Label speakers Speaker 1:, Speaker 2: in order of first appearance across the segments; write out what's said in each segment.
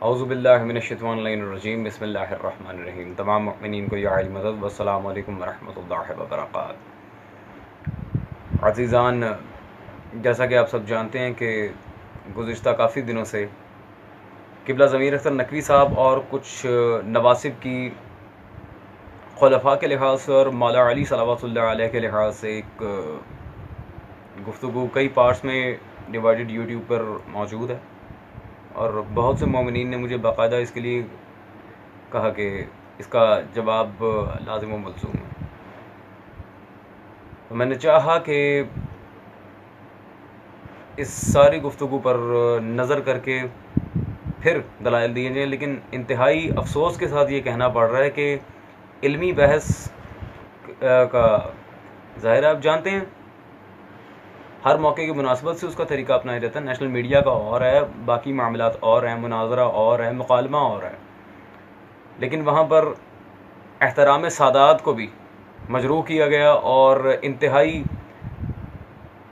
Speaker 1: اعوذ باللہ من الشیطان الرجیم بسم اللہ الرحمن الرحیم۔ تمام مؤمنین کو یا علی مدد والسلام علیکم ورحمۃ اللہ وبرکاتہ۔ عزیزان، جیسا کہ آپ سب جانتے ہیں کہ گزشتہ کافی دنوں سے قبلہ ضمیر اختر نقوی صاحب اور کچھ نواسب کی خلفاء کے لحاظ سے اور مولا علی صلوات اللہ علیہ کے لحاظ سے ایک گفتگو کئی پارٹس میں ڈیوائیڈڈ یوٹیوب پر موجود ہے، اور بہت سے مومنین نے مجھے باقاعدہ اس کے لیے کہا کہ اس کا جواب لازم و ملزوم ہے۔ تو میں نے چاہا کہ اس ساری گفتگو پر نظر کر کے پھر دلائل دیے جائیں، لیکن انتہائی افسوس کے ساتھ یہ کہنا پڑ رہا ہے کہ علمی بحث کا ظاہر آپ جانتے ہیں ہر موقع کی مناسبت سے اس کا طریقہ اپنایا جاتا ہے۔ نیشنل میڈیا کا اور ہے، باقی معاملات اور ہیں، مناظرہ اور ہے، مکالمہ اور ہے، لیکن وہاں پر احترام سادات کو بھی مجروح کیا گیا اور انتہائی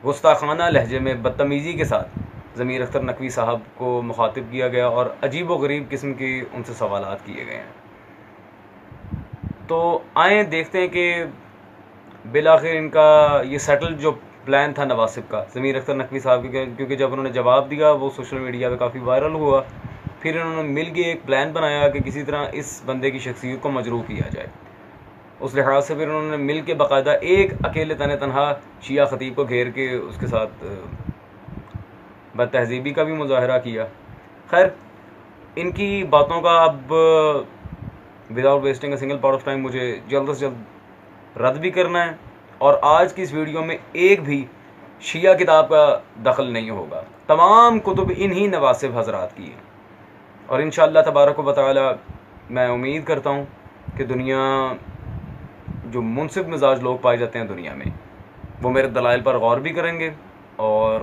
Speaker 1: گستاخانہ لہجے میں بدتمیزی کے ساتھ ضمیر اختر نقوی صاحب کو مخاطب کیا گیا اور عجیب و غریب قسم کے ان سے سوالات کیے گئے ہیں۔ تو آئیں دیکھتے ہیں کہ بالآخر ان کا یہ سیٹل جو پلان تھا نواسب کا ضمیر اختر نقوی صاحب کے، کیونکہ جب انہوں نے جواب دیا وہ سوشل میڈیا پہ کافی وائرل ہوا، پھر انہوں نے مل کے ایک پلان بنایا کہ کسی طرح اس بندے کی شخصیت کو مجروح کیا جائے۔ اس لحاظ سے پھر انہوں نے مل کے باقاعدہ ایک اکیلے تنہا شیعہ خطیب کو گھیر کے اس کے ساتھ بد تہذیبی کا بھی مظاہرہ کیا۔ خیر، ان کی باتوں کا اب without wasting a single part of time مجھے جلد سے جلد رد بھی کرنا ہے، اور آج کی اس ویڈیو میں ایک بھی شیعہ کتاب کا دخل نہیں ہوگا، تمام کتب انہی نواسب حضرات کی ہیں، اور انشاءاللہ تبارک و تعالی میں امید کرتا ہوں کہ دنیا جو منصف مزاج لوگ پائے جاتے ہیں دنیا میں، وہ میرے دلائل پر غور بھی کریں گے اور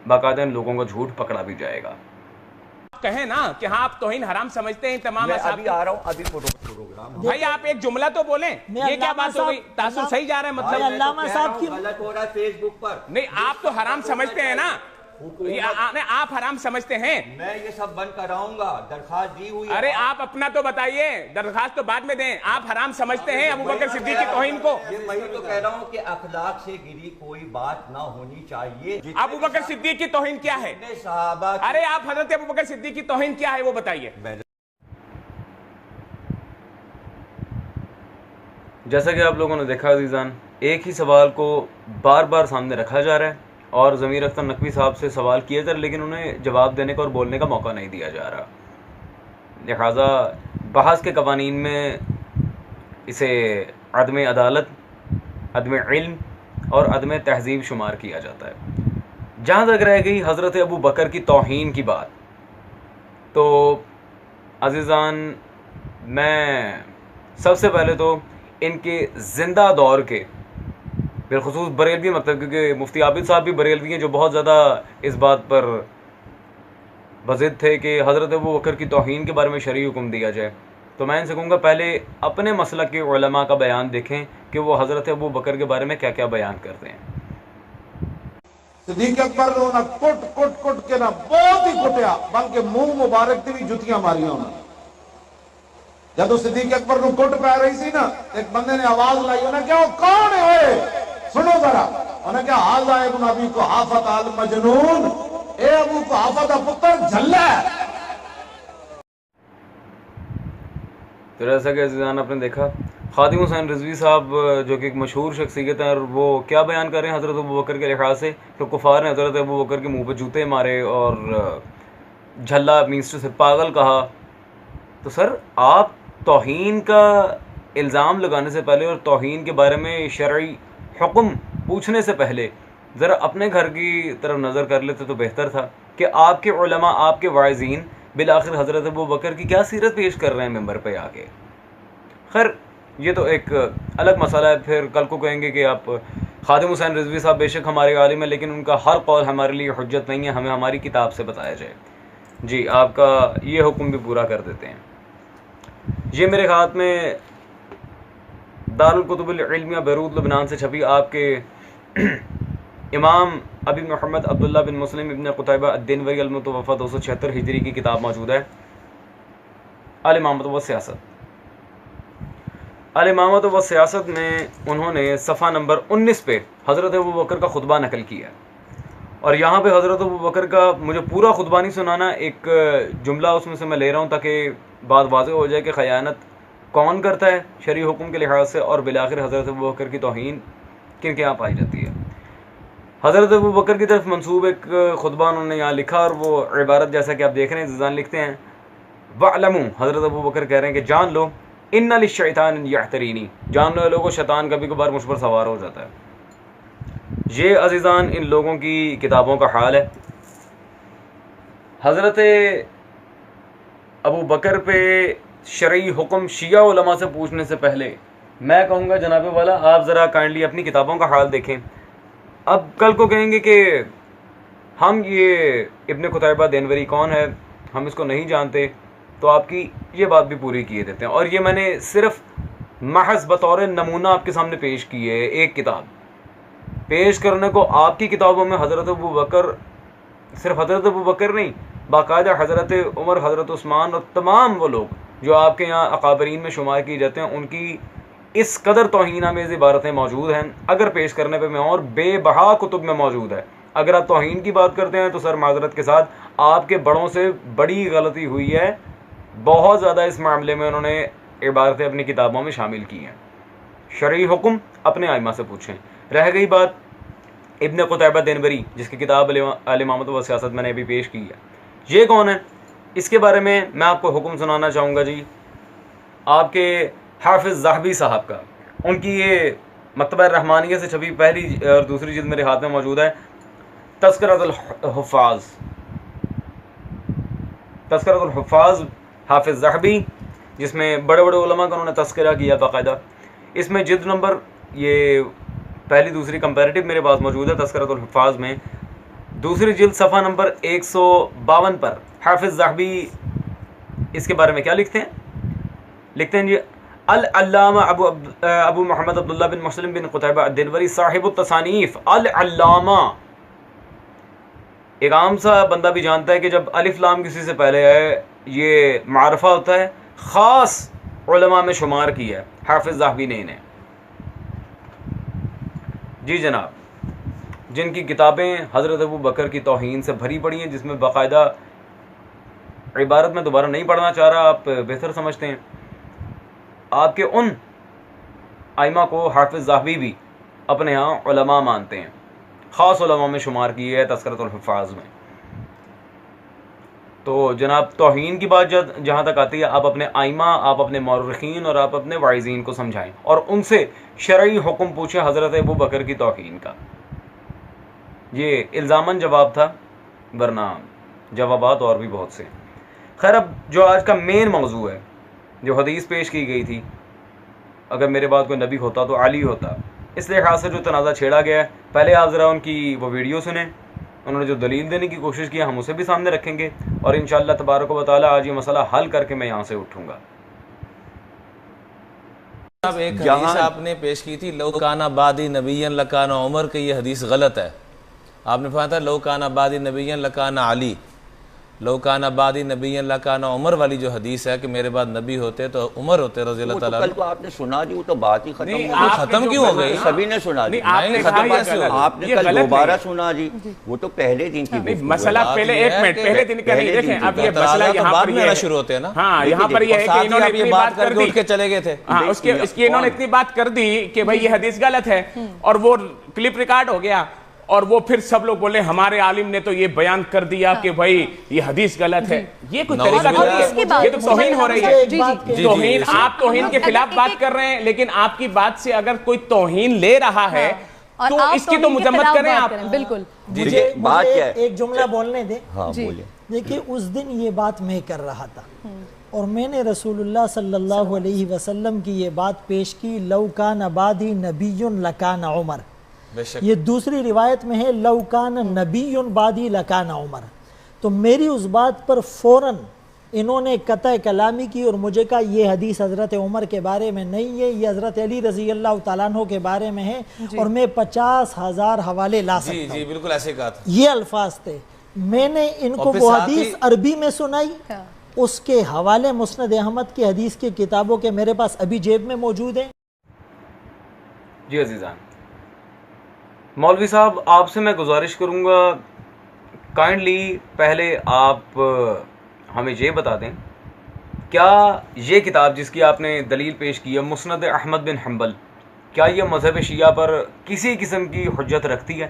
Speaker 1: باقاعدہ ان لوگوں کا جھوٹ پکڑا بھی جائے گا۔
Speaker 2: کہیں نا کہ ہاں آپ توہین حرام سمجھتے ہیں تمام
Speaker 3: میں
Speaker 2: اصحاب
Speaker 3: ابھی آ رہا ہوں، ابھی پروگرام
Speaker 2: بھائی آپ ایک جملہ تو بولیں، یہ کیا بات ہو گئی؟ تاثر صحیح جا رہا ہے مطلب
Speaker 3: علامہ صاحب کی غلط ہو رہا ہے فیس بک پر۔
Speaker 2: نہیں، آپ تو حرام سمجھتے ہیں نا، آپ حرام سمجھتے ہیں۔
Speaker 3: میں یہ سب بند کراؤں گا، درخواست دی ہوئی ہے۔
Speaker 2: ارے آپ اپنا تو بتائیے، درخواست تو بعد میں دیں۔ آپ حرام سمجھتے ہیں ابو بکر صدیق کی توہین کو؟
Speaker 3: یہ میں تو کہہ رہا ہوں کہ اخلاق سے گری کوئی بات نہ ہونی چاہیے۔
Speaker 2: ابو بکر صدیق کی توہین کیا ہے؟
Speaker 3: صحابہ
Speaker 2: ارے آپ حضرت ابو بکر صدیق کی توہین کیا ہے وہ بتائیے۔
Speaker 1: جیسا کہ آپ لوگوں نے دیکھا عزیزان، ایک ہی سوال کو بار بار سامنے رکھا جا رہا ہے اور ضمیر اختر نقوی صاحب سے سوال کیا جا رہا ہے، لیکن انہیں جواب دینے کا اور بولنے کا موقع نہیں دیا جا رہا۔ لہٰذا بحث کے قوانین میں اسے عدم عدالت، عدم علم اور عدم تہذیب شمار کیا جاتا ہے۔ جہاں تک رہ گئی حضرت ابو بکر کی توہین کی بات، تو عزیزان میں سب سے پہلے تو ان کے زندہ دور کے بالخصوص بریلوی مکتب، کیونکہ مفتی عابد صاحب بھی بریلوی ہیں جو بہت زیادہ اس بات پر بضد تھے کہ حضرت ابو بکر کی توہین کے بارے میں شرعی حکم دیا جائے، تو میں ان سے کہوں گا پہلے اپنے مسلک کے علماء کا بیان دیکھیں کہ وہ حضرت ابو بکر کے بارے میں کیا کیا بیان کرتے ہیں۔
Speaker 4: صدیق اکبر نے انہیں کٹ کٹ کٹ کے نہ بہت ہی کٹیا، بلکہ منہ مبارک دی بھی جتیاں ماریاں انہیں۔ جب صدیق اکبر نو کٹ پہ رہی سی نا، ایک بندے نے آواز لائی، انہیں کیا وہ کون ہے ہوئے؟ سنو ذرا، انہیں کیا حال ہے ابن ابی قحافہ المجنون، اے ابو قحافہ دا پتر جھلا ہے۔
Speaker 1: تو جیسا کہ عزیزان آپ نے دیکھا، خادم حسین رضوی صاحب جو کہ ایک مشہور شخصیت ہیں، اور وہ کیا بیان کر رہے ہیں حضرت ابو بکر کے لحاظ سے کہ کفار نے حضرت ابو بکر کے منہ پہ جوتے مارے اور جھلا مینسٹر سے پاگل کہا۔ تو سر، آپ توہین کا الزام لگانے سے پہلے اور توہین کے بارے میں شرعی حکم پوچھنے سے پہلے ذرا اپنے گھر کی طرف نظر کر لیتے تو بہتر تھا کہ آپ کے علماء، آپ کے واعظین بالآخر حضرت ابو بکر کی کیا سیرت پیش کر رہے ہیں ممبر پہ آ کے۔ خیر، یہ تو ایک الگ مسئلہ ہے، پھر کل کو کہیں گے کہ آپ خادم حسین رضوی صاحب بے شک ہمارے عالم ہیں، لیکن ان کا ہر قول ہمارے لیے حجت نہیں ہے، ہمیں ہماری کتاب سے بتایا جائے۔ جی، آپ کا یہ حکم بھی پورا کر دیتے ہیں۔ یہ میرے ہاتھ میں دارالکتب العلمیہ بیروت لبنان سے چھپی آپ کے امام ابی محمد عبداللہ بن مسلم ابن قتیبہ الدینوری المتوفی 276 ہجری کی کتاب موجود ہے، الامامۃ و سیاست. الامامۃ و سیاست میں انہوں نے صفحہ نمبر 19 پہ حضرت ابوبکر کا خطبہ نقل کیا. اور یہاں پہ حضرت ابوبکر کا مجھے پورا خطبہ نہیں سنانا, ایک جملہ اس میں سے میں لے رہا ہوں تاکہ بات واضح ہو جائے کہ خیانت کون کرتا ہے شرعی حکم کے لحاظ سے, اور بالآخر حضرت ابوبکر کی توہین کن کے یہاں پائی جاتی ہے. حضرت ابوبکر کی طرف منسوب ایک خطبہ انہوں نے یہاں لکھا, اور وہ عبارت جیسا کہ آپ دیکھ رہے ہیں زیزان لکھتے ہیں, وَعْلَمُوا, حضرت ابوبکر کہہ رہے ہیں کہ جان لو, اِنَّ لِلشَّیْطَانِ یَحْتَرِینِی, جان لو لوگوں شیطان کبھی کبھار مجھ پر سوار ہو جاتا ہے. یہ عزیزان ان لوگوں کی کتابوں کا حال ہے. حضرت ابوبکر پہ شرعی حکم شیعہ علماء سے پوچھنے سے پہلے میں کہوں گا جناب والا آپ ذرا کائنڈلی اپنی کتابوں کا حال دیکھیں. اب کل کو کہیں گے کہ ہم یہ ابن قتیبہ دینوری کون ہے, ہم اس کو نہیں جانتے, تو آپ کی یہ بات بھی پوری کیے دیتے ہیں. اور یہ میں نے صرف محض بطور نمونہ آپ کے سامنے پیش کی ہے. ایک کتاب پیش کرنے کو آپ کی کتابوں میں حضرت ابوبکر, صرف حضرت ابوبکر نہیں, باقاعدہ حضرت عمر, حضرت عثمان اور تمام وہ لوگ جو آپ کے یہاں اکابرین میں شمار کیے جاتے ہیں, ان کی اس قدر توہین آمیز عبارتیں موجود ہیں. اگر پیش کرنے پہ میں اور بے بہا کتب میں موجود ہے. اگر آپ توہین کی بات کرتے ہیں تو سر معذرت کے ساتھ آپ کے بڑوں سے بڑی غلطی ہوئی ہے. بہت زیادہ اس معاملے میں انہوں نے عبارتیں اپنی کتابوں میں شامل کی ہیں. شرعی حکم اپنے ائمہ سے پوچھیں. رہ گئی بات ابن قتیبہ دینوری جس کی کتاب الامامۃ و سیاست میں نے ابھی پیش کی ہے, یہ کون ہے؟ اس کے بارے میں آپ کو حکم سنانا چاہوں گا جی, آپ کے حافظ ذہبی صاحب کا. ان کی یہ مکتبہ الرحمانیہ سے چھپی پہلی اور دوسری جلد میرے ہاتھ میں موجود ہے, تذکرۃ الحفاظ. تذکرۃ الحفاظ حافظ ذہبی, جس میں بڑے بڑے علماء کا انہوں نے تذکرہ کیا باقاعدہ. اس میں جلد نمبر یہ پہلی دوسری کمپیریٹیو میرے پاس موجود ہے. تذکرۃ الحفاظ میں دوسری جلد صفحہ نمبر 152 پر حافظ ذہبی اس کے بارے میں کیا لکھتے ہیں؟ لکھتے ہیں جی, العلامہ ابو محمد عبداللہ بن مسلم بن قتیبہ الدینوری صاحب التصانیف. العلامہ ایک عام سا بندہ بھی جانتا ہے کہ جب الف لام کسی سے پہلے ہے یہ معرفہ ہوتا ہے, خاص علماء میں شمار کیا ہے حافظ ذہبی نے انہیں. جی جناب, جن کی کتابیں حضرت ابوبکر کی توہین سے بھری پڑی ہیں, جس میں باقاعدہ عبارت میں دوبارہ نہیں پڑھنا چاہ رہا, آپ بہتر سمجھتے ہیں. آپ کے ان ائمہ کو حافظ ذہبی بھی اپنے ہاں علماء مانتے ہیں, خاص علماء میں شمار کی ہے تذکرۃ الحفاظ میں. تو جناب توہین کی بات جہاں تک آتی ہے, آپ اپنے ائمہ, آپ اپنے مورخین اور آپ اپنے واعظین کو سمجھائیں اور ان سے شرعی حکم پوچھیں حضرت ابوبکر کی توہین کا. یہ الزاماً جواب تھا, ورنہ جوابات اور بھی بہت سے. خیر, اب جو آج کا مین موضوع ہے, جو حدیث پیش کی گئی تھی, اگر میرے بعد کوئی نبی ہوتا تو علی ہوتا. اس لحاظ سے جو تنازع چھیڑا گیا ہے, پہلے آپ ذرا ان کی وہ ویڈیو سنیں. انہوں نے جو دلیل دینے کی کوشش کی ہم اسے بھی سامنے رکھیں گے, اور انشاءاللہ تبارک و تعالی آج یہ مسئلہ حل کر کے میں یہاں سے اٹھوں گا.
Speaker 5: اب ایک حدیث آپ نے پیش کی تھی, لو کان بعدی نبیًا لکان عمر, کہ یہ حدیث غلط ہے. آپ نے فرمایا تھا لو کان بعدی نبیًا لکان علی, لو کان بعدی نبیًا لکان عمر والی جو حدیث ہے کہ میرے بعد نبی ہوتے تو عمر ہوتے رضی اللہ تعالیٰ.
Speaker 3: کل کو آپ نے سنا دی, وہ تو بات ہی ختم ہو گئی.
Speaker 5: ختم کیوں ہو گئی؟
Speaker 3: سبھی نے سنا دی. آپ نے کل دوبارہ سنا دی, وہ تو پہلے دن کی
Speaker 2: مسئلہ. پہلے ایک منٹ, پہلے دن کا نہیں, دیکھیں اب یہ مسئلہ یہاں پر یہ
Speaker 5: شروع ہوتے ہیں نا.
Speaker 2: ہاں, یہاں پر یہ ہے کہ انہوں نے اتنی بات کر دی
Speaker 5: کہ چلے گئے تھے.
Speaker 2: ہاں, اس کی انہوں نے اتنی بات کر دی کہ بھائی یہ حدیث غلط ہے, اور وہ کلپ ریکارڈ ہو گیا, اور وہ پھر سب لوگ بولے ہمارے عالم نے تو یہ بیان کر دیا کہ بھائی یہ حدیث غلط ہے. یہ کوئی طریقہ تھوڑی ہے, یہ تو توہین ہو رہی ہے. توہین, آپ توہین کے خلاف بات کر رہے ہیں, لیکن آپ کی بات سے اگر کوئی توہین لے رہا ہے تو اس کی تو مذمت کریں آپ.
Speaker 6: بالکل.
Speaker 3: مجھے
Speaker 7: ایک جملہ بولنے دیں. دیکھیں, اس دن یہ بات میں کر رہا تھا اور میں نے رسول اللہ صلی اللہ علیہ وسلم کی یہ بات پیش کی, لو کان بعدی نبی لکان عمر. یہ دوسری روایت میں ہے لو کان نبی بعدی لکان عمر. تو میری اس بات پر فوراً انہوں نے قطع کلامی کی اور مجھے کہا یہ حدیث حضرت عمر کے بارے میں نہیں ہے, یہ حضرت علی رضی اللہ تعالیٰ عنہ کے بارے میں ہے, اور میں 50,000 حوالے لا سکتا ہوں.
Speaker 5: جی بالکل ایسے کہا تھا.
Speaker 7: یہ الفاظ تھے. میں نے ان کو وہ حدیث عربی میں سنائی, اس کے حوالے مسند احمد کی حدیث کی کتابوں کے میرے پاس ابھی جیب میں موجود ہیں۔
Speaker 1: جی عزیزان، مولوی صاحب آپ سے میں گزارش کروں گا کائنڈلی پہلے آپ ہمیں یہ بتا دیں، کیا یہ کتاب جس کی آپ نے دلیل پیش کی ہے مسند احمد بن حنبل، کیا یہ مذہب شیعہ پر کسی قسم کی حجت رکھتی ہے؟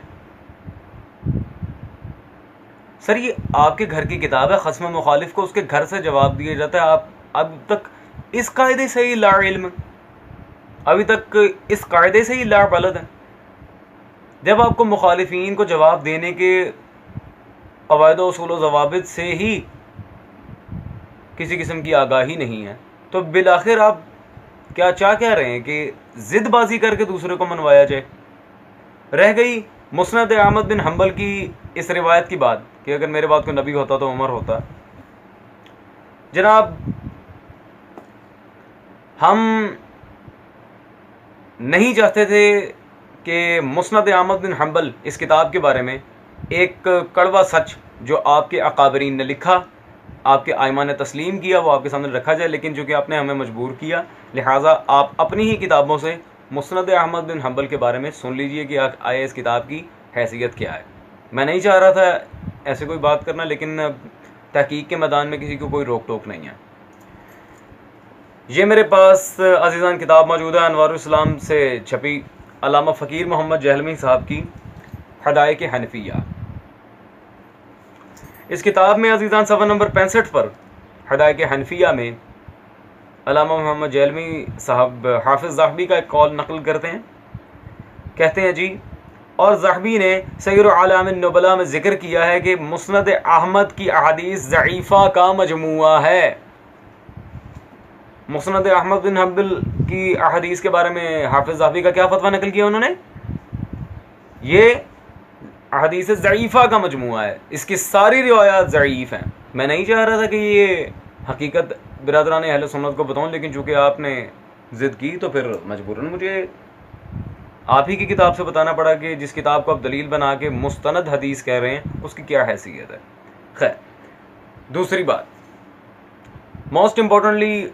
Speaker 1: سر یہ آپ کے گھر کی کتاب ہے، خصم مخالف کو اس کے گھر سے جواب دیا جاتا ہے، آپ اب تک اس قاعدے سے ہی لا علم، ابھی تک اس قاعدے سے ہی لا بلد ہے۔ جب آپ کو مخالفین کو جواب دینے کے قواعد و اصول و ضوابط سے ہی کسی قسم کی آگاہی نہیں ہے تو بالآخر آپ کیا چاہ کہہ رہے ہیں کہ ضد بازی کر کے دوسرے کو منوایا جائے؟ رہ گئی مسند احمد بن حنبل کی اس روایت کی بات کہ اگر میرے بعد کوئی نبی ہوتا تو عمر ہوتا۔ جناب ہم نہیں چاہتے تھے کہ مسند احمد بن حنبل اس کتاب کے بارے میں ایک کڑوا سچ جو آپ کے اکابرین نے لکھا، آپ کے ائمہ نے تسلیم کیا، وہ آپ کے سامنے رکھا جائے، لیکن چونکہ آپ نے ہمیں مجبور کیا لہٰذا آپ اپنی ہی کتابوں سے مسند احمد بن حنبل کے بارے میں سن لیجئے کہ آیا اس کتاب کی حیثیت کیا ہے۔ میں نہیں چاہ رہا تھا ایسے کوئی بات کرنا، لیکن تحقیق کے میدان میں کسی کو کوئی روک ٹوک نہیں ہے۔ یہ میرے پاس عزیزان کتاب موجود ہے، انوار الاسلام سے چھپی، علامہ فقیر محمد جہلمی صاحب کی حدائق حنفیہ۔ اس کتاب میں عزیزان صفحہ نمبر 65 پر حدائق حنفیہ میں علامہ محمد جہلمی صاحب حافظ ذہبی کا ایک قول نقل کرتے ہیں، کہتے ہیں جی، اور ذہبی نے سیر اعلام النبلاء میں ذکر کیا ہے کہ مسند احمد کی احادیث ضعیفہ کا مجموعہ ہے۔ مسند احمد بن حنبل کی احادیث کے بارے میں حافظ ذہبی کا کیا فتویٰ نقل کیا انہوں نے؟ یہ احادیث ضعیفہ کا مجموعہ ہے، اس کی ساری روایات ضعیف ہیں۔ میں نہیں چاہ رہا تھا کہ یہ حقیقت برادران اہل سنت کو بتاؤں، لیکن چونکہ آپ نے ضد کی تو پھر مجبوراً مجھے آپ ہی کی کتاب سے بتانا پڑا کہ جس کتاب کو آپ دلیل بنا کے مستند حدیث کہہ رہے ہیں اس کی کیا حیثیت ہے۔ خیر، دوسری بات موسٹ امپورٹنٹلی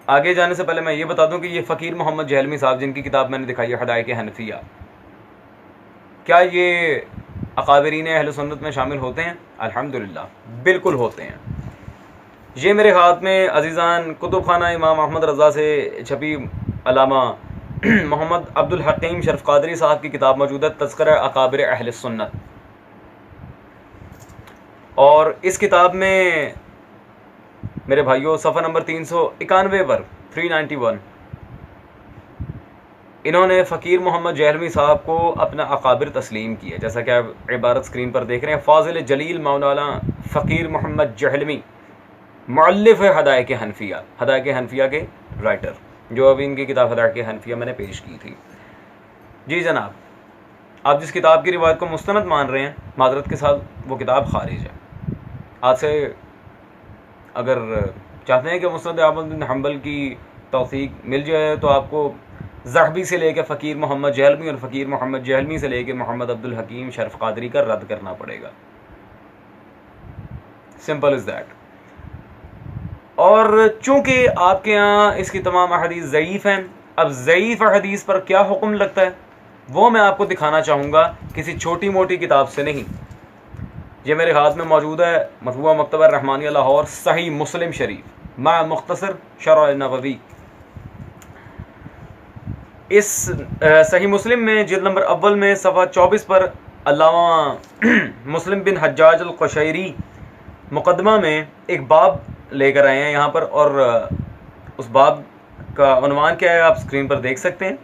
Speaker 1: آگے جانے سے پہلے میں یہ بتا دوں کہ یہ فقیر محمد جہلمی صاحب جن کی کتاب میں نے دکھائی ہے حدائق حنفیہ، کیا یہ اکابرین اہل سنت میں شامل ہوتے ہیں؟ الحمدللہ بالکل ہوتے ہیں۔ یہ میرے ہاتھ میں عزیزان کتب خانہ امام احمد رضا سے چھپی علامہ محمد عبد الحکیم شرف قادری صاحب کی کتاب موجود ہے، تذکرہ اکابر اہل سنت، اور اس کتاب میں میرے بھائیوں صفحہ نمبر 391 پر 391 انہوں نے فقیر محمد جہلمی صاحب کو اپنا اکابر تسلیم کیا، جیسا کہ آپ عبارت سکرین پر دیکھ رہے ہیں، فاضل جلیل مولانا فقیر محمد جہلمی، مؤلف حدائق حنفیہ، حدائق حنفیہ کے رائٹر، جو ابھی ان کی کتاب حدائق حنفیہ میں نے پیش کی تھی۔ جی جناب، آپ جس کتاب کی روایت کو مستند مان رہے ہیں معذرت کے ساتھ وہ کتاب خارج ہے۔ آج سے اگر چاہتے ہیں کہ مسند احمد بن حنبل کی توثیق مل جائے تو آپ کو ذہبی سے لے کے فقیر محمد جہلمی اور فقیر محمد جہلمی سے لے کے محمد عبد الحکیم شرف قادری کا رد کرنا پڑے گا، سمپل از دیٹ۔ اور چونکہ آپ کے ہاں اس کی تمام احادیث ضعیف ہیں، اب ضعیف احادیث پر کیا حکم لگتا ہے وہ میں آپ کو دکھانا چاہوں گا، کسی چھوٹی موٹی کتاب سے نہیں۔ یہ میرے ہاتھ میں موجود ہے مطبوعہ مکتبہ رحمانیہ لاہور، صحیح مسلم شریف مع مختصر شرح نووی۔ اس صحیح مسلم میں جلد نمبر اول میں صفحہ 24 پر علامہ مسلم بن حجاج القشیری مقدمہ میں ایک باب لے کر آئے ہیں یہاں پر، اور اس باب کا عنوان کیا ہے آپ اسکرین پر دیکھ سکتے ہیں،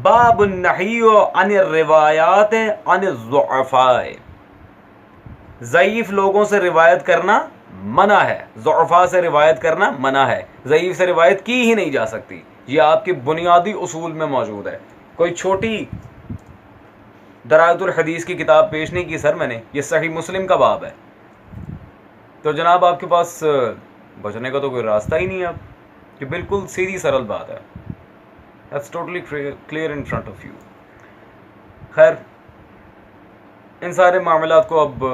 Speaker 1: باب النہی عن الروایات عن الضعفاء، ضعیف لوگوں سے روایت کرنا منع ہے، ضعفاء سے روایت کرنا منع ہے، ضعیف سے روایت کی ہی نہیں جا سکتی۔ یہ آپ کے بنیادی اصول میں موجود ہے، کوئی چھوٹی درایت الحدیث کی کتاب پیش نہیں کی سر میں نے، یہ صحیح مسلم کا باب ہے۔ تو جناب آپ کے پاس بچنے کا تو کوئی راستہ ہی نہیں ہے، اب یہ بالکل سیدھی سرل بات ہے، That's totally clear in front of you۔ خیر، ان سارے معاملات کو اب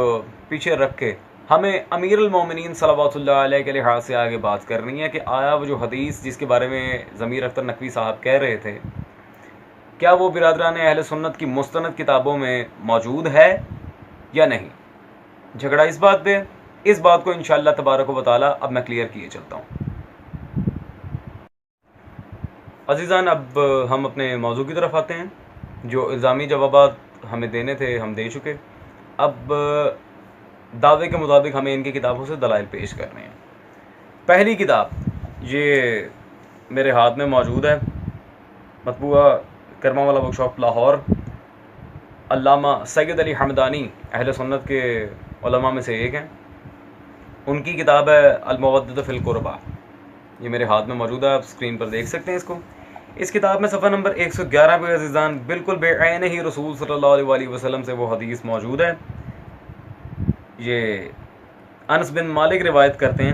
Speaker 1: پیچھے رکھ کے ہمیں امیر المومنین صلوات اللہ علیہ کے لحاظ سے آگے بات کرنی ہے کہ آیا وہ جو حدیث جس کے بارے میں ضمیر اختر نقوی صاحب کہہ رہے تھے، کیا وہ برادران اہل سنت کی مستند کتابوں میں موجود ہے یا نہیں؟ جھگڑا اس بات پہ، اس بات کو انشاءاللہ تبارک و تعالی اب میں کلیئر کیے چلتا ہوں۔ عزیزان، اب ہم اپنے موضوع کی طرف آتے ہیں۔ جو الزامی جوابات ہمیں دینے تھے ہم دے چکے، اب دعوے کے مطابق ہمیں ان کی کتابوں سے دلائل پیش کرنے ہیں۔ پہلی کتاب یہ میرے ہاتھ میں موجود ہے، مطبوعہ کرما والا بک شاپ لاہور، علامہ سید علی حمدانی اہل سنت کے علماء میں سے ایک ہیں، ان کی کتاب ہے المودۃ فی القربہ، یہ میرے ہاتھ میں موجود ہے، آپ اسکرین پر دیکھ سکتے ہیں اس کو۔ اس کتاب میں صفحہ نمبر 111 پہ عزیزان بالکل بے عین ہی رسول صلی اللہ علیہ وسلم سے وہ حدیث موجود ہے۔ یہ انس بن مالک روایت کرتے ہیں،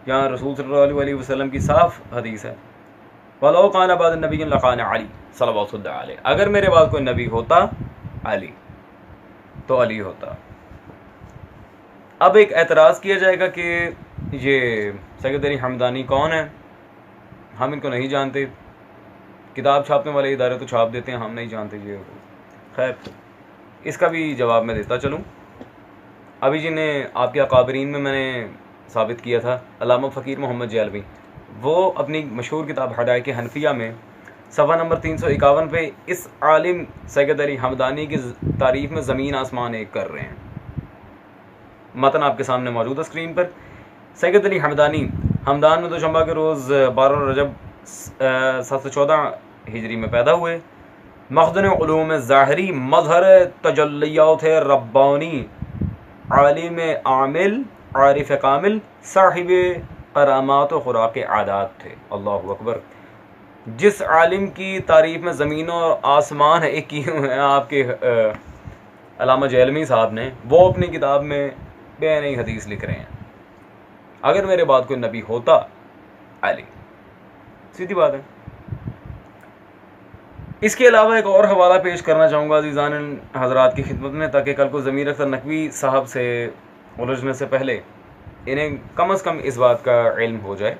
Speaker 1: یہاں رسول صلی اللہ علیہ وسلم کی صاف حدیث ہے، وَلَوْ كَانَ بَعْدَ النَّبِيِّ لَكَانَ عَلِي صلوات اللہ علیہ، اگر میرے بعد کوئی نبی ہوتا علی تو علی ہوتا۔ اب ایک اعتراض کیا جائے گا کہ یہ سید علی حمدانی کون ہے، ہم ان کو نہیں جانتے، کتاب چھاپنے والے ادارے تو چھاپ دیتے ہیں، ہم نہیں جانتے یہ۔ خیر، اس کا بھی جواب میں دیتا چلوں۔ ابھی جنہیں آپ کے اکابرین میں نے ثابت کیا تھا، علامہ فقیر محمد جیلوی، وہ اپنی مشہور کتاب حدائق حنفیہ میں صفحہ نمبر 351 پہ اس عالم سید علی حمدانی کی تعریف میں زمین آسمان ایک کر رہے ہیں۔ متن آپ کے سامنے موجود ہے اسکرین پر۔ سید علی حمدانی ہمدان میں دوشنبہ کے روز 12 رجب 714 ہجری میں پیدا ہوئے، مخزن علوم ظاہری، مظہر تجلیات ربانی، عالم عامل، عارف کامل، صاحب کرامات و خوراک عادات تھے۔ اللہ اکبر۔ جس عالم کی تعریف میں زمین اور آسمان ایک کیے ہوئے ہیں آپ کے علامہ جیلمی صاحب نے، وہ اپنی کتاب میں بے نئی حدیث لکھ رہے ہیں، اگر میرے بعد کوئی نبی ہوتا علی، سیدھی بات ہے۔ اس کے علاوہ ایک اور حوالہ پیش کرنا چاہوں گا عزیزان حضرات کی خدمت میں، تاکہ کل کو ضمیر اختر نقوی صاحب سے الجھنے سے پہلے انہیں کم از کم اس بات کا علم ہو جائے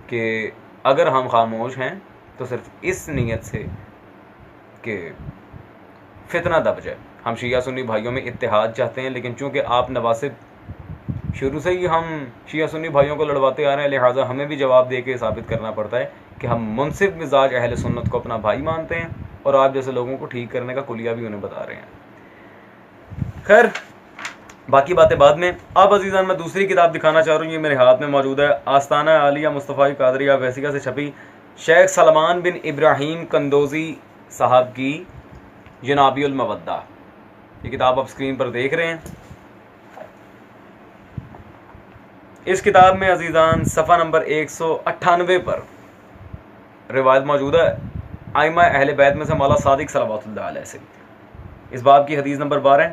Speaker 1: کہ اگر ہم خاموش ہیں تو صرف اس نیت سے کہ فتنہ دب جائے۔ ہم شیعہ سنی بھائیوں میں اتحاد چاہتے ہیں، لیکن چونکہ آپ نواسب شروع سے ہی ہم شیعہ سنی بھائیوں کو لڑواتے آ رہے ہیں، لہٰذا ہمیں بھی جواب دے کے ثابت کرنا پڑتا ہے کہ ہم منصف مزاج اہل سنت کو اپنا بھائی مانتے ہیں، اور آپ جیسے لوگوں کو ٹھیک کرنے کا کلیہ بھی انہیں بتا رہے ہیں۔ خیر، باقی باتیں بعد میں۔ اب عزیزان میں دوسری کتاب دکھانا چاہ رہا ہوں، یہ میرے ہاتھ میں موجود ہے، آستانہ عالیہ مصطفی قادریہ ویسیکا سے چھپی شیخ سلمان بن ابراہیم قندوزی صاحب کی جنابی المودہ، یہ کتاب آپ اسکرین پر دیکھ رہے ہیں۔ اس کتاب میں عزیزان صفحہ نمبر 198 پر روایت موجود ہے ائمہ اہل بیت میں سے مولا صادق صلوات اللہ علیہ سے، اس باب کی حدیث نمبر 12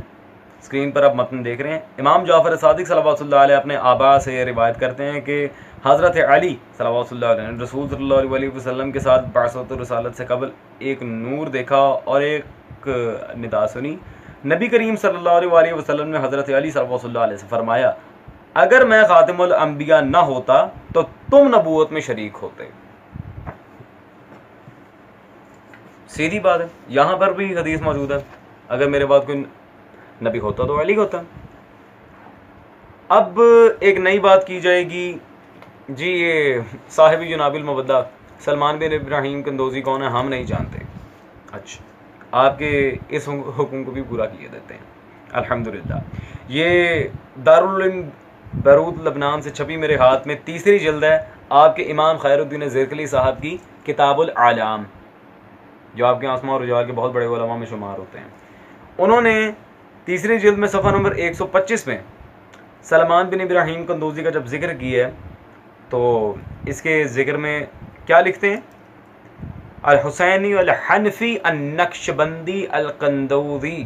Speaker 1: اسکرین پر آپ متن دیکھ رہے ہیں۔ امام جعفر صادق صلوات اللہ علیہ اپنے آبا سے روایت کرتے ہیں کہ حضرت علی صلوات اللہ علیہ نے رسول صلی اللہ علیہ وسلم کے ساتھ بعثت و رسالت سے قبل ایک نور دیکھا اور ایک ندا سنی۔ نبی کریم صلی اللہ علیہ وسلم نے حضرت علی صلوات اللہ علیہ سے فرمایا، اگر میں خاتم الانبیاء نہ ہوتا تو تم نبوت میں شریک ہوتے۔ سیدھی بات ہے، یہاں پر بھی حدیث موجود ہے، اگر میرے بعد کوئی نبی ہوتا تو علی ہوتا۔ اب ایک نئی بات کی جائے گی، جی یہ صاحب جناب المودہ سلمان بن ابراہیم قندوزی کون ہے، ہم نہیں جانتے۔ اچھا، آپ کے اس حکم کو بھی پورا کیے دیتے ہیں الحمدللہ۔ یہ دارالعلوم بیروت لبنان سے چھپی میرے ہاتھ میں تیسری جلد ہے، آپ کے امام خیر الدین زرکلی صاحب کی کتاب العالم، جو آپ کے آسماء اور رجال کے بہت بڑے علماء میں شمار ہوتے ہیں۔ انہوں نے تیسری جلد میں صفحہ نمبر 125 میں سلمان بن ابراہیم قندوزی کا جب ذکر کیا ہے تو اس کے ذکر میں کیا لکھتے ہیں؟ الحسینی الحنفی النقشبندی القندوزی،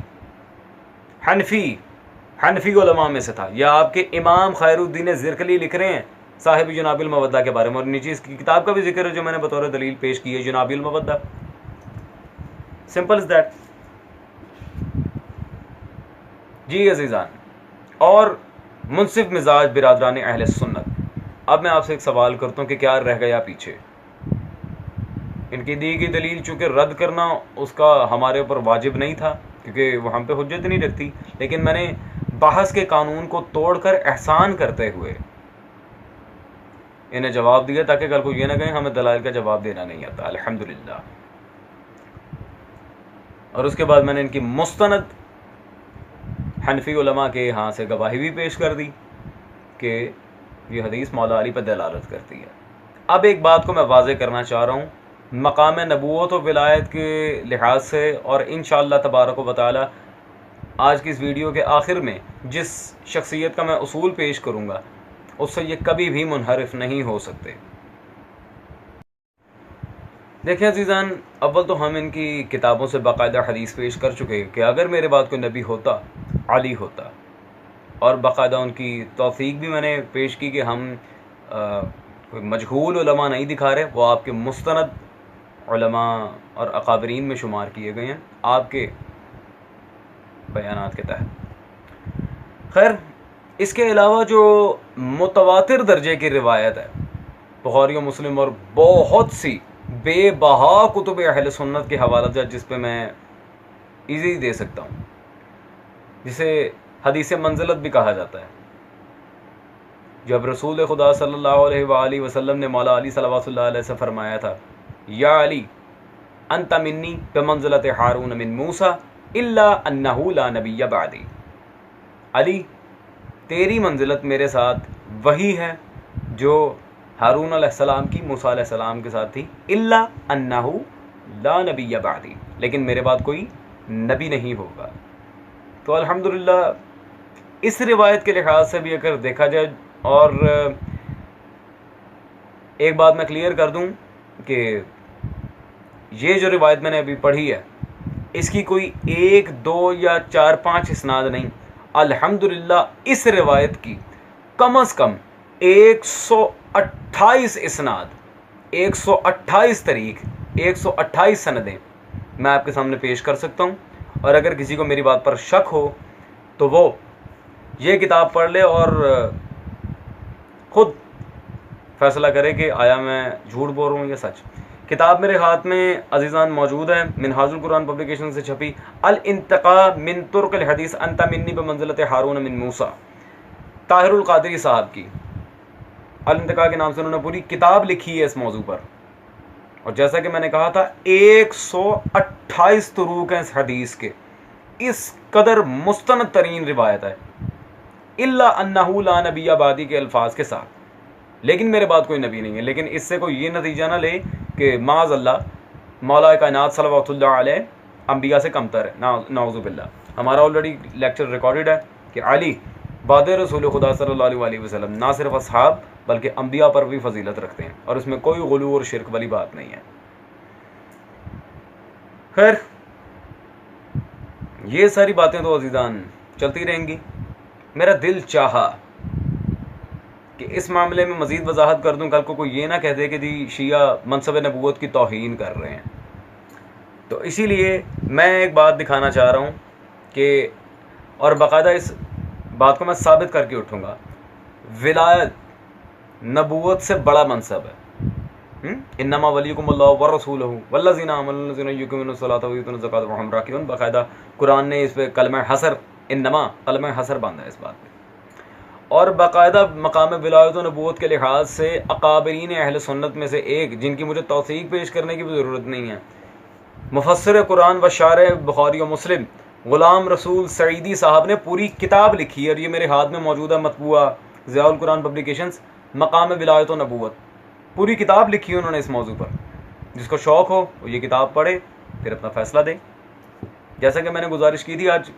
Speaker 1: حنفی علماء میں سے تھا، یا آپ کے امام خیر الدین زرکلی لکھ رہے ہیں صاحب جناب المودہ کے بارے میں، اور نیچے اس کی کتاب کا بھی ذکر ہے جو میں نے بطور دلیل پیش کی ہے، جناب المودہ۔ Simple is that. جی عزیزان اور منصف مزاج برادران اہل سنت، اب میں آپ سے ایک سوال کرتا ہوں کہ کیا رہ گیا پیچھے؟ ان کی دی گئی دلیل چونکہ رد کرنا اس کا ہمارے اوپر واجب نہیں تھا کیونکہ وہ ہم پہ حجت نہیں رکھتی، لیکن میں نے بحث کے قانون کو توڑ کر احسان کرتے ہوئے انہیں جواب دیا تاکہ کل کو یہ نہ کہیں ہمیں دلائل کا جواب دینا نہیں آتا، الحمدللہ۔ اور اس کے بعد میں نے ان کی مستند حنفی علماء کے ہاں سے گواہی بھی پیش کر دی کہ یہ حدیث مولا علی پہ دلالت کرتی ہے۔ اب ایک بات کو میں واضح کرنا چاہ رہا ہوں مقام نبوت و ولایت کے لحاظ سے، اور انشاءاللہ تبارک و تعالی آج کی اس ویڈیو کے آخر میں جس شخصیت کا میں اصول پیش کروں گا اس سے یہ کبھی بھی منحرف نہیں ہو سکتے۔ دیکھیں عزیزان، اول تو ہم ان کی کتابوں سے باقاعدہ حدیث پیش کر چکے کہ اگر میرے بعد کوئی نبی ہوتا علی ہوتا، اور باقاعدہ ان کی توثیق بھی میں نے پیش کی کہ ہم کوئی مجہول علماء نہیں دکھا رہے، وہ آپ کے مستند علماء اور اکابرین میں شمار کیے گئے ہیں آپ کے بیانات کے تحت۔ خیر، اس کے علاوہ جو متواتر درجے کی روایت ہے بخاری و مسلم اور بہت سی بے بہا کتب اہل سنت کے حوالہ جات جس پہ میں ایزی دے سکتا ہوں، جسے حدیث منزلت بھی کہا جاتا ہے، جب رسول خدا صلی اللہ علیہ وآلہ وسلم نے مولا علی صلوات اللہ علیہ سے فرمایا تھا یا علی انت منی بمنزلت ہارون من موسیٰ الا انہ لا نبی بعدی، علی تیری منزلت میرے ساتھ وہی ہے جو ہارون علیہ السلام کی موسیٰ علیہ السلام کے ساتھ تھی، الا انہ لا نبی بعدی، لیکن میرے بعد کوئی نبی نہیں ہوگا۔ تو الحمدللہ اس روایت کے لحاظ سے بھی اگر دیکھا جائے، اور ایک بات میں کلیئر کر دوں کہ یہ جو روایت میں نے ابھی پڑھی ہے اس کی کوئی 1 2 یا 4 5 اسناد نہیں، الحمدللہ اس روایت کی کم از کم 128 اسناد، 128 طریق، 128 سندیں میں آپ کے سامنے پیش کر سکتا ہوں، اور اگر کسی کو میری بات پر شک ہو تو وہ یہ کتاب پڑھ لے اور خود فیصلہ کرے کہ آیا میں جھوٹ بول رہا ہوں یا سچ۔ کتاب میرے ہاتھ میں عزیزان موجود ہے، منہاج القرآن پبلیکیشن سے چھپی الانتقاء من طرق الحدیث انت منی بمنزلت ہارون من موسیٰ، طاہر القادری صاحب کی الانتقاء کے نام سے انہوں نے پوری کتاب لکھی ہے اس موضوع پر، اور جیسا کہ میں نے کہا تھا 128 طرق ہیں اس حدیث کے، اس قدر مستند ترین روایت ہے، الا انہ لا نبی بعدی کے الفاظ کے ساتھ، لیکن میرے بعد کوئی نبی نہیں ہے۔ لیکن اس سے کوئی یہ نتیجہ نہ لے کہ معاذ اللہ مولا کائنات صلوات اللہ علیہ انبیاء سے کمتر ہے، نعوذ باللہ۔ ہمارا آلریڈی لیکچر ریکارڈڈ ہے کہ علی بعد رسول خدا صلی اللہ علیہ وسلم نہ صرف اصحاب بلکہ انبیاء پر بھی فضیلت رکھتے ہیں، اور اس میں کوئی غلو اور شرک والی بات نہیں ہے۔ خیر، یہ ساری باتیں تو عزیزان چلتی رہیں گی۔ میرا دل چاہا کہ اس معاملے میں مزید وضاحت کر دوں، کل کو کوئی یہ نہ کہہ دے کہ جی شیعہ منصب نبوت کی توہین کر رہے ہیں، تو اسی لیے میں ایک بات دکھانا چاہ رہا ہوں کہ، اور باقاعدہ اس بات کو میں ثابت کر کے اٹھوں گا، ولایت نبوت سے بڑا منصب ہے۔ انما ولیکم اللہ ورسولہ والذین آمنوا الذین یقیمون الصلاۃ ویؤتون الزکاۃ وهم راکعون، باقاعدہ قرآن نے اس پہ کلمہ حصر، انما کلمہ حصر باندھا ہے اس بات پہ، اور باقاعدہ مقام ولایت و نبوت کے لحاظ سے اکابرین اہل سنت میں سے ایک، جن کی مجھے توثیق پیش کرنے کی بھی ضرورت نہیں ہے، مفسر قرآن و شارح بخاری و مسلم غلام رسول سعیدی صاحب نے پوری کتاب لکھی ہے، اور یہ میرے ہاتھ میں موجود ہے، مطبوعہ ضیاء القرآن پبلیکیشنز، مقام ولایت و نبوت، پوری کتاب لکھی ہے انہوں نے اس موضوع پر۔ جس کو شوق ہو وہ یہ کتاب پڑھے، پھر اپنا فیصلہ دے۔ جیسا کہ میں نے گزارش کی تھی، آج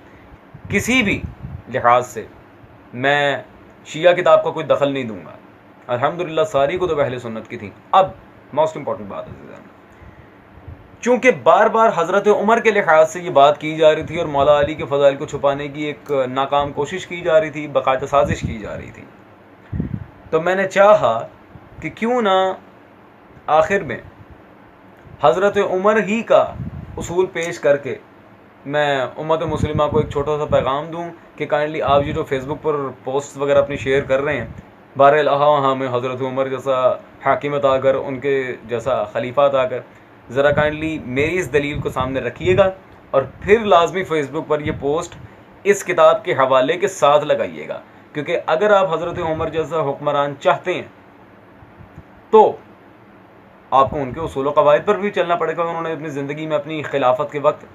Speaker 1: کسی بھی لحاظ سے میں شیعہ کتاب کا کوئی دخل نہیں دوں گا، الحمدللہ ساری کتب اہل سنت کی تھیں۔ اب موسٹ امپورٹنٹ بات ہے، چونکہ بار بار حضرت عمر کے لحاظ سے یہ بات کی جا رہی تھی اور مولا علی کے فضائل کو چھپانے کی ایک ناکام کوشش کی جا رہی تھی، باقاعدہ سازش کی جا رہی تھی، تو میں نے چاہا کہ کیوں نہ آخر میں حضرت عمر ہی کا اصول پیش کر کے میں امت مسلمہ کو ایک چھوٹا سا پیغام دوں کہ کائنڈلی آپ یہ جو فیس بک پر پوسٹ وغیرہ اپنی شیئر کر رہے ہیں، بہرحال ہمیں حضرت عمر جیسا حاکم عطا کر، ان کے جیسا خلیفہ عطا کر، ذرا کائنڈلی میری اس دلیل کو سامنے رکھیے گا، اور پھر لازمی فیس بک پر یہ پوسٹ اس کتاب کے حوالے کے ساتھ لگائیے گا، کیونکہ اگر آپ حضرت عمر جیسا حکمران چاہتے ہیں تو آپ کو ان کے اصول و قواعد پر بھی چلنا پڑے گا۔ انہوں نے اپنی زندگی میں اپنی خلافت کے وقت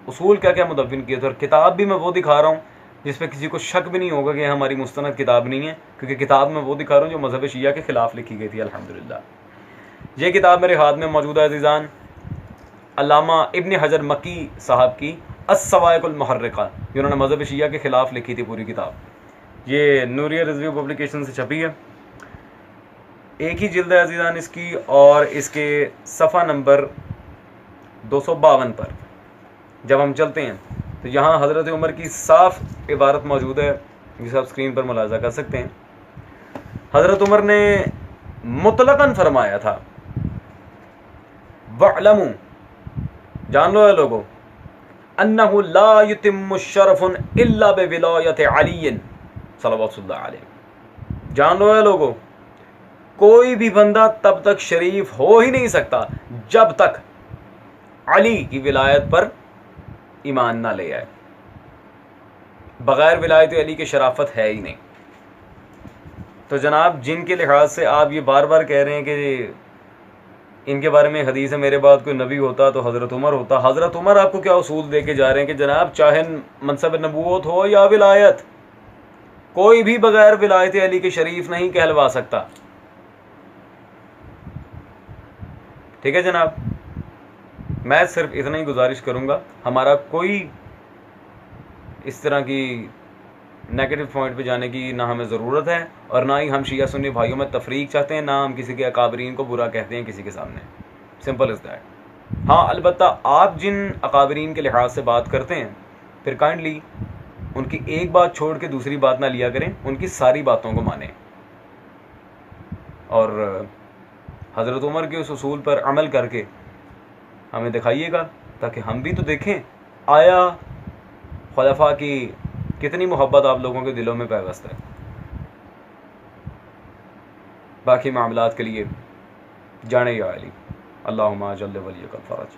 Speaker 1: اصول کیا کیا مدون کیے تھے، اور کتاب بھی میں وہ دکھا رہا ہوں جس پہ کسی کو شک بھی نہیں ہوگا کہ یہ ہماری مستند کتاب نہیں ہے، کیونکہ کتاب میں وہ دکھا رہا ہوں جو مذہب شیعہ کے خلاف لکھی گئی تھی۔ الحمدللہ یہ کتاب میرے ہاتھ میں موجود ہے عزیزان، علامہ ابن حجر مکی صاحب کی الصواعق المحرقہ، جنہوں نے مذہب شیعہ کے خلاف لکھی تھی پوری کتاب۔ یہ نوریہ رضویہ پبلیکیشن سے چھپی ہے، ایک ہی جلد ہے عزیزان اس کی، اور اس کے صفحہ نمبر 252 پر جب ہم چلتے ہیں تو یہاں حضرت عمر کی صاف عبارت موجود ہے، جسے آپ اسکرین پر ملاحظہ کر سکتے ہیں۔ حضرت عمر نے مطلقاً فرمایا تھا، وَاعْلَمُوا، جان لو اے لوگو، أَنَّهُ لَا يُتِمُّ الشَّرَفٌ إِلَّا بِوِلَایَةِ عَلِيٍّ صلوات اللہ علیہ۔ جان لو اے لوگو، کوئی بھی بندہ تب تک شریف ہو ہی نہیں سکتا جب تک علی کی ولایت پر ایمان نہ لے آئے۔ بغیر ولایت علی کے شرافت ہے ہی نہیں۔ تو جناب جن کے لحاظ سے آپ یہ بار بار کہہ رہے ہیں کہ ان کے بارے میں حدیث ہے میرے بعد کوئی نبی ہوتا تو حضرت عمر ہوتا، حضرت عمر آپ کو کیا اصول دے کے جا رہے ہیں کہ جناب چاہے منصب نبوت ہو یا ولایت، کوئی بھی بغیر ولایت علی کے شریف نہیں کہلوا سکتا۔ ٹھیک ہے جناب، میں صرف اتنا ہی گزارش کروں گا، ہمارا کوئی اس طرح کی نیگیٹو پوائنٹ پہ جانے کی نہ ہمیں ضرورت ہے، اور نہ ہی ہم شیعہ سنی بھائیوں میں تفریق چاہتے ہیں، نہ ہم کسی کے اکابرین کو برا کہتے ہیں کسی کے سامنے، سمپل از دیٹ۔ ہاں البتہ آپ جن اکابرین کے لحاظ سے بات کرتے ہیں، پھر کائنڈلی ان کی ایک بات چھوڑ کے دوسری بات نہ لیا کریں، ان کی ساری باتوں کو مانیں، اور حضرت عمر کے اس اصول پر عمل کر کے ہمیں دکھائیے گا، تاکہ ہم بھی تو دیکھیں آیا خلفاء کی کتنی محبت آپ لوگوں کے دلوں میں پیوست ہے۔ باقی معاملات کے لیے جانے یا علی، اللہم اجل ولیک الفرج۔